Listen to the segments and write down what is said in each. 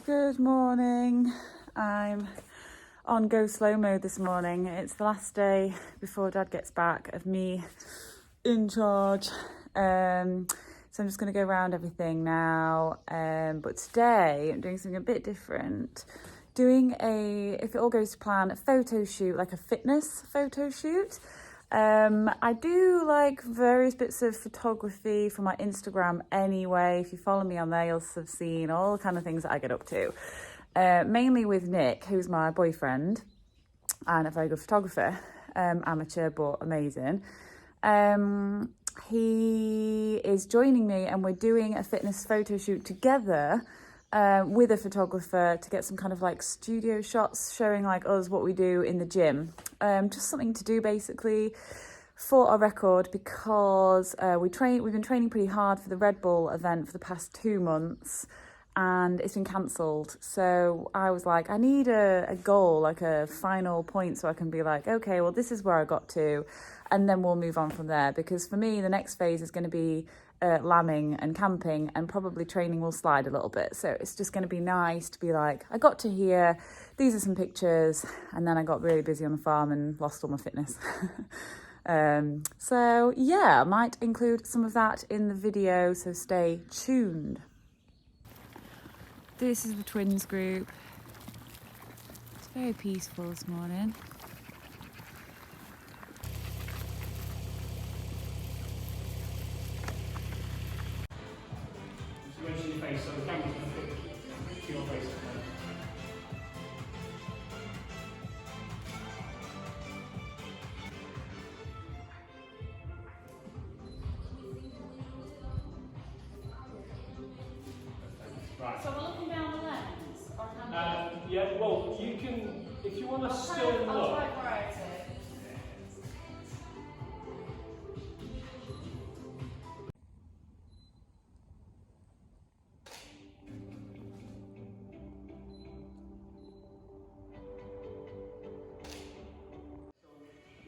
Good morning. I'm on go slow mode this morning. It's the last day before Dad gets back of me in charge. So I'm just going to go around everything now. But today I'm doing something a bit different. Doing if it all goes to plan, a photo shoot, like a fitness photo shoot. I do like various bits of photography for my Instagram anyway. If you follow me on there, you'll have seen all the kind of things that I get up to. Mainly with Nick, who's my boyfriend and a very good photographer, amateur but amazing. He is joining me and we're doing a fitness photo shoot together with a photographer to get some kind of like studio shots showing like us what we do in the gym. Just something to do basically for our record because we've been training pretty hard for the Red Bull event for the past 2 months and it's been cancelled. So I was like, I need a goal, like a final point so I can be like, okay, well, this is where I got to, and then we'll move on from there. Because for me, the next phase is going to be lambing and camping, and probably training will slide a little bit. So it's just going to be nice to be like, I got to here, these are some pictures, and then I got really busy on the farm and lost all my fitness. So yeah, I might include some of that in the video, so stay tuned. This is the twins group. It's very peaceful this morning. Mention your face, so the camera's going to fit to your face. Right. So we're looking down the lens, or yeah, well, you can, if you want to still look. I'll try variety.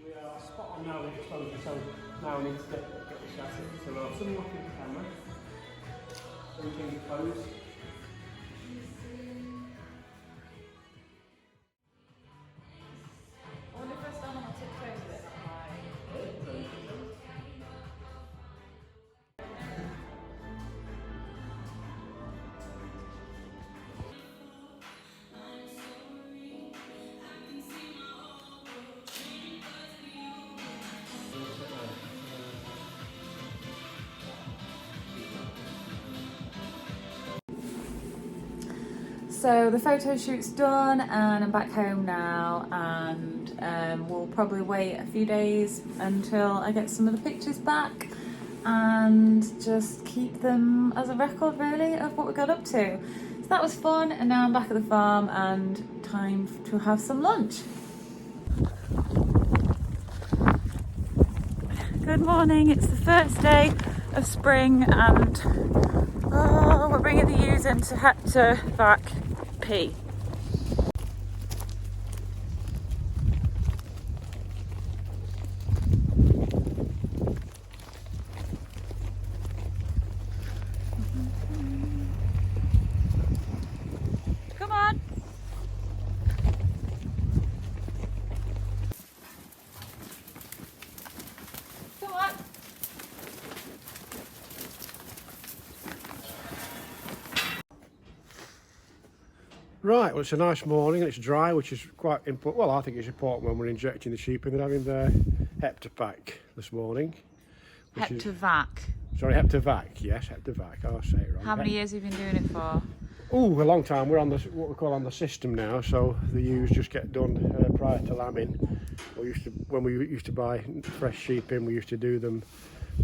We are spot on now with exposure, so now we need to get the shot in. So we'll have some look at the camera, so we can close. I wonder if I stand on my tiptoes a bit. So the photo shoot's done and I'm back home now, and we'll probably wait a few days until I get some of the pictures back and just keep them as a record really of what we got up to. So that was fun, and now I'm back at the farm and time to have some lunch. Good morning, it's the first day of spring and we're bringing the ewes in to back pee. Come on. Come on. Right, well, it's a nice morning and it's dry, which is quite important. Well, I think it's important when we're injecting the sheep and they're having their Heptapack this morning. Heptavac. Sorry, Heptavac, yes, Heptavac, I'll say it wrong. How many years have you been doing it for? Oh, a long time. We're on what we call on the system now, so the ewes just get done prior to lambing. When we used to buy fresh sheep in, we used to do them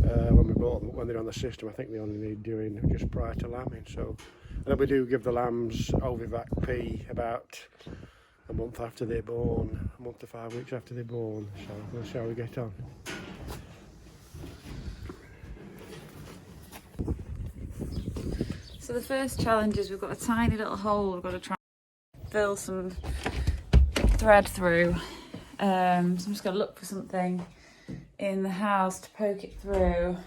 when we bought them, when they're on the system. I think they only need doing just prior to lambing. So, and then we do give the lambs Ovivac P about a month after they're born, a month to 5 weeks after they're born. So we'll see how we get on. So the first challenge is we've got a tiny little hole we've got to try and fill some thread through. So I'm just going to look for something in the house to poke it through.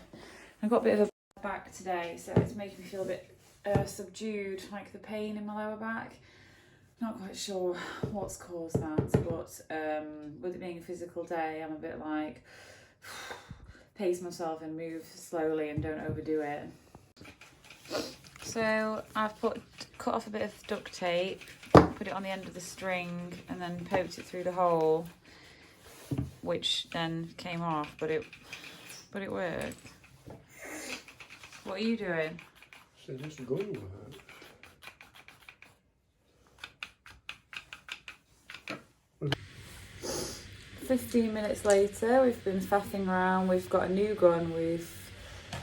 I've got a bit of a back today, so it's making me feel a bit subdued, like the pain in my lower back. Not quite sure what's caused that, but with it being a physical day, I'm a bit like, pace myself and move slowly and don't overdo it. So I've cut off a bit of duct tape, put it on the end of the string and then poked it through the hole, which then came off, but it worked. What are you doing? So just going with it. 15 minutes later, we've been faffing around, we've got a new gun, we've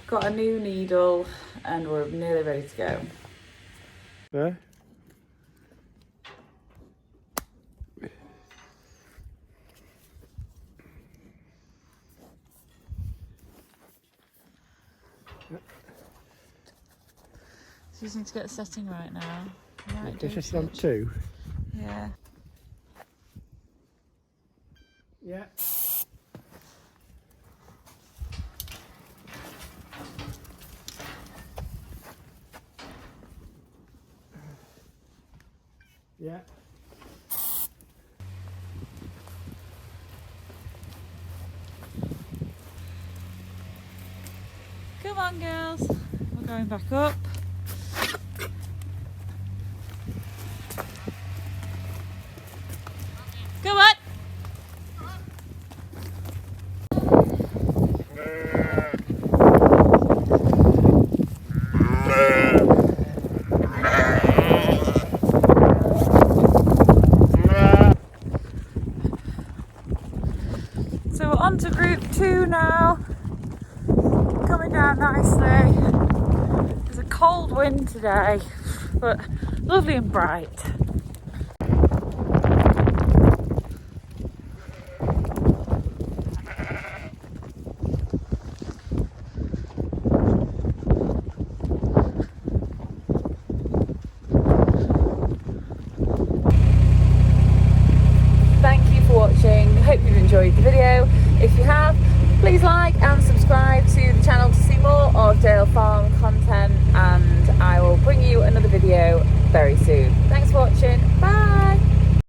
got a new needle, and we're nearly ready to go. Yeah? Just need to get the setting right now. Right, This is on 2. Yeah. Yeah. Yeah. Come on, girls. We're going back up. Come on. So we're on to group 2 now. Coming down nicely. There's a cold wind today, but lovely and bright. Thank you for watching. Hope you've enjoyed the video. If you have, please like and subscribe to the channel to see more of Dale Farm content, and I will bring you another video very soon.